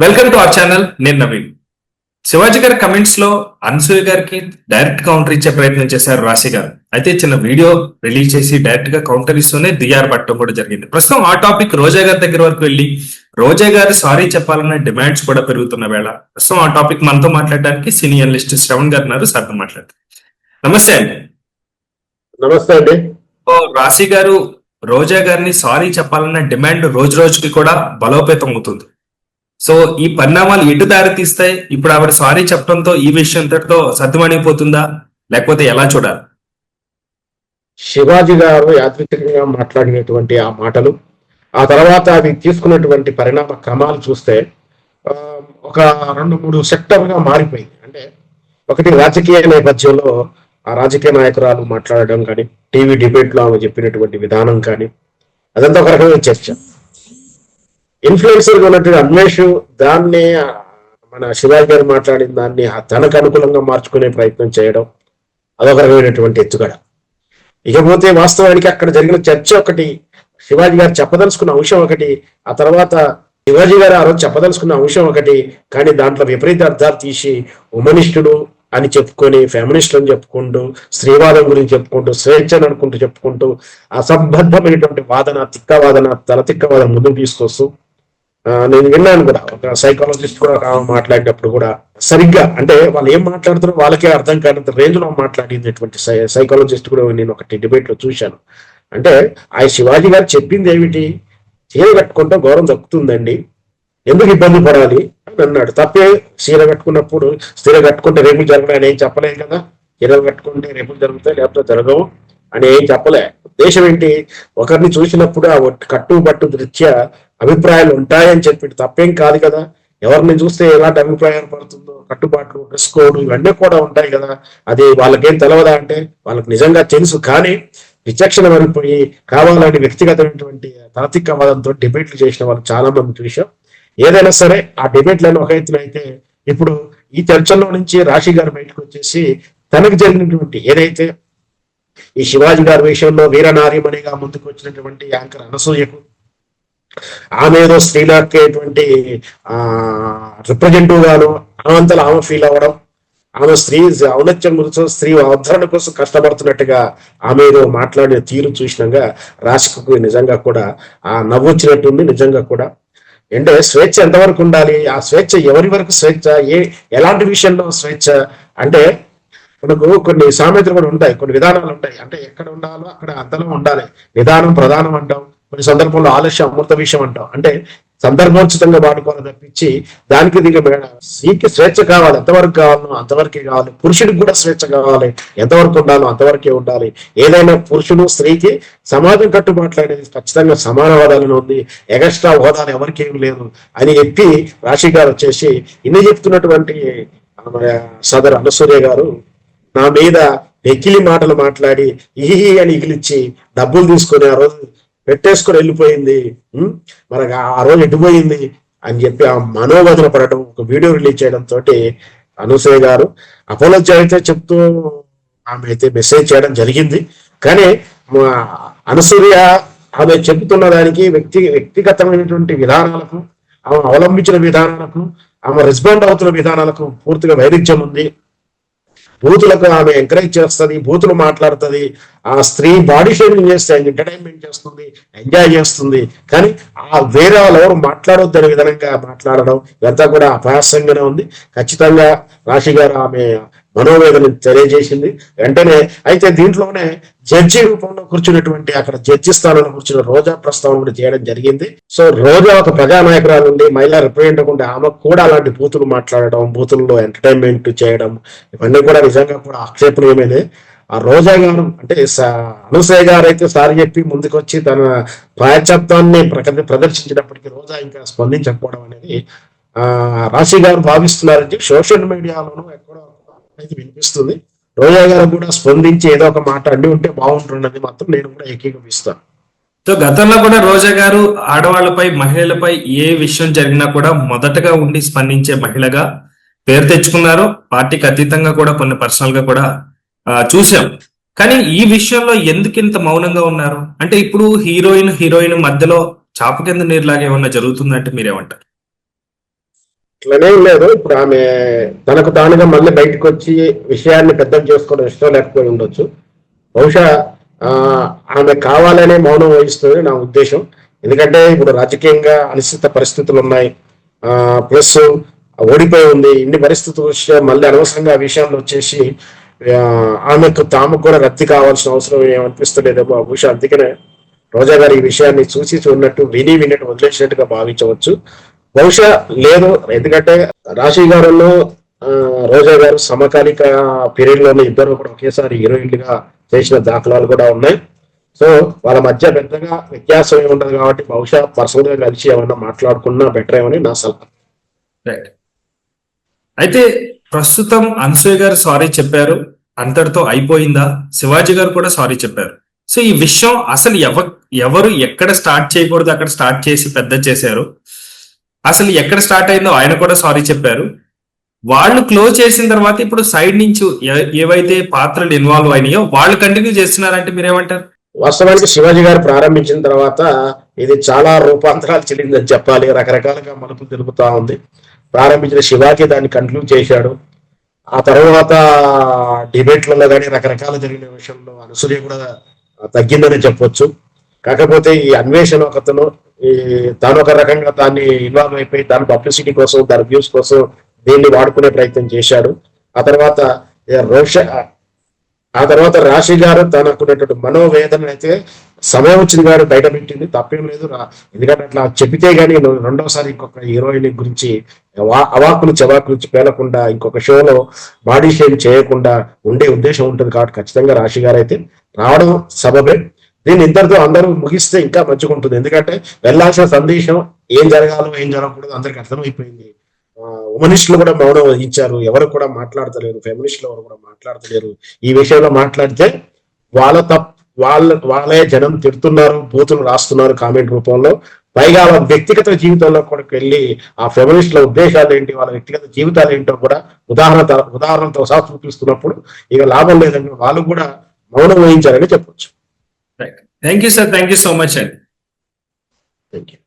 Welcome to our channel. నేను నవీన్. శివాజీ గారి comments లో అనసూయ గారికి డైరెక్ట్ కౌంటర్ ఇచ్చే ప్రయత్నం చేశారు రాశి గారు. అయితే చిన్న వీడియో రిలీజ్ చేసి డైరెక్ట్ గా కౌంటర్ ఇస్తూనే దియార్ పట్టడం కూడా జరిగింది. ప్రస్తుతం ఆ టాపిక్ రోజా గారి దగ్గర వరకు వెళ్ళి రోజా గారు సారీ చెప్పాలన్న డిమాండ్స్ కూడా పెరుగుతున్న వేళ ప్రస్తుతం ఆ టాపిక్ మనతో మాట్లాడడానికి సినీ అనలిస్ట్ శ్రవణ్ గారు ఉన్నారు. సార్తో మాట్లాడతారు. నమస్తే అండి. నమస్తే అండి. రాశి గారు రోజా గారిని సారీ చెప్పాలన్న డిమాండ్ రోజు రోజుకి కూడా బలోపేతం అవుతుంది. సో ఈ పరిణామాలు ఎటు దారి తీస్తాయి? ఇప్పుడు ఆవిడ సారీ చెప్పడంతో ఈ విషయం అంతటితో సర్దుమణిపోతుందా, లేకపోతే ఎలా చూడాలి? శివాజీ గారు యాదృచ్ఛికంగా మాట్లాడినటువంటి ఆ మాటలు, ఆ తర్వాత అవి తీసుకున్నటువంటి పరిణామ క్రమాలు చూస్తే ఒక 2-3 సెక్టర్గా మారిపోయింది. అంటే ఒకటి రాజకీయ నేపథ్యంలో ఆ రాజకీయ నాయకురాలు మాట్లాడడం కానీ, టీవీ డిబేట్లో ఆమె చెప్పినటువంటి విధానం కానీ, అదంతా ఒక రకమైన చర్చ. ఇన్ఫ్లుయెన్సర్గా ఉన్నటువంటి అన్వేష్ దాన్ని మన శివాజీ గారు మాట్లాడిన దాన్ని తనకు అనుకూలంగా మార్చుకునే ప్రయత్నం చేయడం, అదొక రకమైనటువంటి ఎత్తుగడ. ఇకపోతే వాస్తవానికి అక్కడ జరిగిన చర్చ ఒకటి, శివాజీ గారు చెప్పదలుచుకున్న అంశం ఒకటి, ఆ తర్వాత శివాజీ గారు ఆ రోజు చెప్పదలుచుకున్న అంశం ఒకటి, కానీ దాంట్లో విపరీత అర్థాలు తీసి ఉమనిష్ఠుడు అని చెప్పుకొని, ఫెమినిస్ట్ అని చెప్పుకుంటూ, స్త్రీవాదం గురించి చెప్పుకుంటూ, స్వేచ్ఛను అనుకుంటూ చెప్పుకుంటూ అసంబద్ధమైనటువంటి వాదన, తిక్కవాదన, తలతిక్కవాదన ముందుకు తీసుకొస్తూ, నేను విన్నాను కూడా ఒక సైకాలజిస్ట్ కూడా మాట్లాడినప్పుడు కూడా సరిగ్గా అంటే వాళ్ళు ఏం మాట్లాడుతారో వాళ్ళకే అర్థం కానంత రేంజ్ లో మాట్లాడినటువంటి సైకాలజిస్ట్ కూడా నేను ఒకటి డిబేట్ లో చూశాను. అంటే ఆ శివాజీ గారు చెప్పింది ఏమిటి, చీర కట్టుకుంటే గౌరవం దక్కుతుందండి, ఎందుకు ఇబ్బంది పడాలి అని అన్నాడు. తప్పే, చీర కట్టుకున్నప్పుడు చీర కట్టుకుంటే రేపులు జరగడం ఏం చెప్పలేదు కదా, చీరలు కట్టుకుంటే రేపులు జరుగుతాయి లేకపోతే జరగవు అని ఏం చెప్పలే. ఉద్దేశం ఏంటి, ఒకరిని చూసినప్పుడు ఆ కట్టుబట్టు దృష్ట్యా అభిప్రాయాలు ఉంటాయని చెప్పి తప్పేం కాదు కదా. ఎవరిని చూస్తే ఎలాంటి అభిప్రాయాలు పడుతుందో, కట్టుబాట్లు, డ్రెస్ కోడ్ ఇవన్నీ కూడా ఉంటాయి కదా. అది వాళ్ళకేం తెలవదా అంటే వాళ్ళకి నిజంగా తెలుసు. కానీ విచక్షణ వెళ్ళిపోయి కావాలని వ్యక్తిగతమైనటువంటి తాత్వికవాదంతో డిబేట్లు చేసిన వాళ్ళు చాలా మంది చూసాం. ఏదైనా సరే ఆ డిబేట్లను ఒక ఎత్తున అయితే, ఇప్పుడు ఈ చర్చల్లో నుంచి రాశి గారు బయటకు వచ్చేసి తనకు జరిగినటువంటి ఏదైతే ఈ శివాజీ గారి విషయంలో వీరనారీమణిగా ముందుకు వచ్చినటువంటి యాంకర్ అనసూయకు, ఆమె ఏదో స్త్రీలకేటువంటి రిప్రజెంటివ్ గాను ఆమె ఫీల్ అవ్వడం, ఆమె స్త్రీ ఔన్నత్యం గురించి, స్త్రీ ఉద్ధరణ కోసం కష్టపడుతున్నట్టుగా ఆమె ఏదో మాట్లాడిన తీరు చూసినాక రాశికు నిజంగా కూడా ఆ నవ్వు వచ్చినట్టుంది. నిజంగా కూడా అంటే స్వేచ్ఛ ఎంతవరకు ఉండాలి, ఆ స్వేచ్ఛ ఎవరి వరకు స్వేచ్ఛ, ఎలాంటి విషయంలో స్వేచ్ఛ అంటే మనకు కొన్ని సామెతలు కూడా ఉంటాయి, కొన్ని విధానాలు ఉంటాయి. అంటే ఎక్కడ ఉండాలో అక్కడ అంతలో ఉండాలి, నిదానం ప్రధానం అంటాం, కొన్ని సందర్భంలో ఆలస్యం అమృత విషయం అంటాం. అంటే సందర్భోచితంగా వాడుకోవాలి తప్పించి దానికి దీనికి స్త్రీకి స్వేచ్ఛ కావాలి, ఎంతవరకు కావాలో అంతవరకే కావాలి. పురుషుడికి కూడా స్వేచ్ఛ కావాలి, ఎంతవరకు ఉండాలో అంతవరకే ఉండాలి. ఏదైనా పురుషుడు స్త్రీకి సమాజం కట్టుబాట్లు అనేది ఖచ్చితంగా సమానవాదాలను ఉంది, ఎగస్ట్రా హోదాలు ఎవరికి ఏమి లేదు అని చెప్పి రాశి గారు వచ్చేసి ఇన్ని చెప్తున్నటువంటి సదర్ అనసూయ గారు నా మీద ఎకిలి మాటలు మాట్లాడి ఈ అని ఇగిలిచ్చి డబ్బులు తీసుకొని ఆ రోజు పెట్టేసుకొని వెళ్ళిపోయింది, మరి ఆ రోజు ఎటుపోయింది అని చెప్పి ఆ మనోవేదన పడటం, ఒక వీడియో రిలీజ్ చేయడం తోటి అనసూయ గారు అపోలజీ అయితే చెప్తూ ఆమె అయితే మెసేజ్ చేయడం జరిగింది. కానీ అనసూయ ఆమె చెబుతున్న దానికి వ్యక్తిగతమైనటువంటి విధానాలకు, ఆమె అవలంబించిన విధానాలకు, ఆమె రెస్పాండ్ అవుతున్న విధానాలకు పూర్తిగా వైరుధ్యం ఉంది. బూతులకు ఆమె ఎంకరేజ్ చేస్తుంది, బూతులు మాట్లాడుతుంది, ఆ స్త్రీ బాడీ షేమింగ్ చేస్తే ఎంటర్టైన్మెంట్ చేస్తుంది, ఎంజాయ్ చేస్తుంది. కానీ ఆ వేరే వాళ్ళు ఎవరు మాట్లాడొద్దని విధంగా మాట్లాడడం ఇదంతా కూడా అపహాస్యంగానే ఉంది. ఖచ్చితంగా రాశి గారు ఆమె మనోవేదన తెలియజేసింది వెంటనే. అయితే దీంట్లోనే జడ్జి రూపంలో కూర్చున్నటువంటి, అక్కడ జడ్జి స్థానంలో కూర్చున్న రోజా ప్రస్తావన కూడా చేయడం జరిగింది. సో రోజా ఒక ప్రజానాయకురాలు నుండి మహిళా రిప్రజెంటేటివ్ ఉంటే ఆమె కూడా అలాంటి బూతులు మాట్లాడడం, బూతుల్లో ఎంటర్టైన్మెంట్ చేయడం ఇవన్నీ కూడా నిజంగా కూడా ఆక్షేపణీయమైనది. ఆ రోజా గారు అంటే అనసూయ గారు అయితే సారి చెప్పి ముందుకొచ్చి తన ప్రాయశ్చిత్తాన్ని ప్రదర్శించినప్పటికీ రోజా ఇంకా స్పందించకపోవడం అనేది రాశి గారు భావిస్తున్నారని చెప్పి సోషల్ మీడియాలోనూ ఎక్కడో అయితే వినిపిస్తుంది. రోజా గారు కూడా స్పందించి ఏదో ఒక మాట అండి ఉంటే బాగుంటున్నది మాత్రం నేను కూడా ఏకీభవిస్తాను. సో గతంలో కూడా రోజా గారు ఆడవాళ్లపై, మహిళలపై ఏ విషయం జరిగినా కూడా మొదటగా ఉండి స్పందించే మహిళగా పేరు తెచ్చుకున్నారు. పార్టీకి అతీతంగా కూడా కొన్ని పర్సనల్ గా కూడా చూసాం. కానీ ఈ విషయంలో ఎందుకు ఇంత మౌనంగా ఉన్నారు? అంటే ఇప్పుడు హీరోయిన్ మధ్యలో చాప కింద నీరులాగా ఏమన్నా జరుగుతుందంటే మీరేమంటారు? అట్లనే లేదు. ఇప్పుడు ఆమె తనకు తానుగా మళ్ళీ బయటకు వచ్చి విషయాన్ని పెద్దలు చేసుకోవడం ఇష్టం లేకపోయి ఉండొచ్చు. బహుశా ఆ, ఆమె కావాలనే మౌనం వహిస్తుంది నా ఉద్దేశం. ఎందుకంటే ఇప్పుడు రాజకీయంగా అనిశ్చిత పరిస్థితులు ఉన్నాయి. ప్లస్ ఓడిపోయి ఉంది. ఇన్ని పరిస్థితులు వస్తే మళ్ళీ అనవసరంగా ఆ విషయంలో వచ్చేసి ఆ, ఆమెకు తాము కూడా రద్దు కావాల్సిన అవసరం ఏమనిపిస్తలేదేమో బహుశా. అందుకనే రోజా గారు ఈ విషయాన్ని చూసి చూడనట్టు విన్నట్టు వదిలేసినట్టుగా భావించవచ్చు. బహుశా లేదు. ఎందుకంటే రాశి గారును రోజా గారు సమకాలిక పీరియడ్ లోనే ఇద్దరు కూడా ఒకేసారి హీరోయిన్లుగా చేసిన దాఖలాలు కూడా ఉన్నాయి. సో వాళ్ళ మధ్య పెద్దగా వ్యత్యాసం ఏమి ఉండదు కాబట్టి బహుశా పర్సనల్ గా కలిసి ఏమన్నా మాట్లాడుకున్నా బెటర్ ఏమని నా సలహా. రైట్. అయితే ప్రస్తుతం అన్సూయ గారు సారీ చెప్పారు, అంతటితో అయిపోయిందా? శివాజీ గారు కూడా సారీ చెప్పారు. సో ఈ విషయం అసలు ఎవరు ఎక్కడ స్టార్ట్ చేయకూడదు అక్కడ స్టార్ట్ చేసి పెద్ద చేశారు. అసలు ఎక్కడ స్టార్ట్ అయిందో ఆయన కూడా సారీ చెప్పారు. వాళ్ళు క్లోజ్ చేసిన తర్వాత ఇప్పుడు సైడ్ నుంచి ఏవైతే పాత్రలు ఇన్వాల్వ్ అయినాయో వాళ్ళు కంటిన్యూ చేస్తున్నారంటే మీరేమంటారు? వాస్తవానికి శివాజీ గారు ప్రారంభించిన తర్వాత ఇది చాలా రూపాంతరాలు చెల్లిందని చెప్పాలి. రకరకాలుగా మలుపులు తిరుగుతా ఉంది. ప్రారంభించిన శివాజీ దాన్ని కంటిన్యూ చేశాడు. ఆ తర్వాత డిబేట్లలో కానీ రకరకాల జరిగిన విషయంలో అనుసూయ కూడా తగ్గిందని చెప్పొచ్చు. కాకపోతే ఈ అన్వేషణ ఒకతను ఈ తాను ఒక రకంగా దాన్ని ఇన్వాల్వ్ అయిపోయి దాని పబ్లిసిటీ కోసం దాని వ్యూస్ కోసం దీన్ని వాడుకునే ప్రయత్నం చేశాడు. ఆ తర్వాత రోష ఆ తర్వాత రాశి గారు తనకున్నటువంటి మనోవేదన అయితే సమయం వచ్చింది గారు బయట పెట్టింది. తప్పేం లేదు. ఎందుకంటే అట్లా చెప్పితే గానీ రెండోసారి ఇంకొక హీరోయిన్ గురించి అవాకులు చవాకులు పేలకుండా ఇంకొక షోలో బాడీ షేమ్ చేయకుండా ఉండే ఉద్దేశం ఉంటుంది. కాబట్టి ఖచ్చితంగా రాశి గారు అయితే రావడం సబబే. దీన్ని ఇద్దరితో అందరూ ముగిస్తే ఇంకా మంచిగా ఉంటుంది. ఎందుకంటే వెళ్ళాల్సిన సందేశం ఏం జరగాలో ఏం జరగకూడదు అందరికి అర్థమైపోయింది. ఉమనిస్టులు కూడా మౌనం వహించారు. ఎవరు కూడా మాట్లాడతలేరు. ఫెమినిస్టులు ఎవరు కూడా మాట్లాడతలేరు. ఈ విషయంలో మాట్లాడితే వాళ్ళే జనం తిడుతున్నారు, బూతులు రాస్తున్నారు కామెంట్ రూపంలో. పైగా వాళ్ళ వ్యక్తిగత జీవితంలో కూడా వెళ్ళి ఆ ఫెమినిస్టుల ఉద్దేశాలు ఏంటి, వాళ్ళ వ్యక్తిగత జీవితాలు ఏంటో కూడా ఉదాహరణతో సహా చూపిస్తున్నప్పుడు ఇక లాభం లేదని వాళ్ళు కూడా మౌనం వహించారని చెప్పొచ్చు. Thank you sir. Thank you so much అండి. Thank you.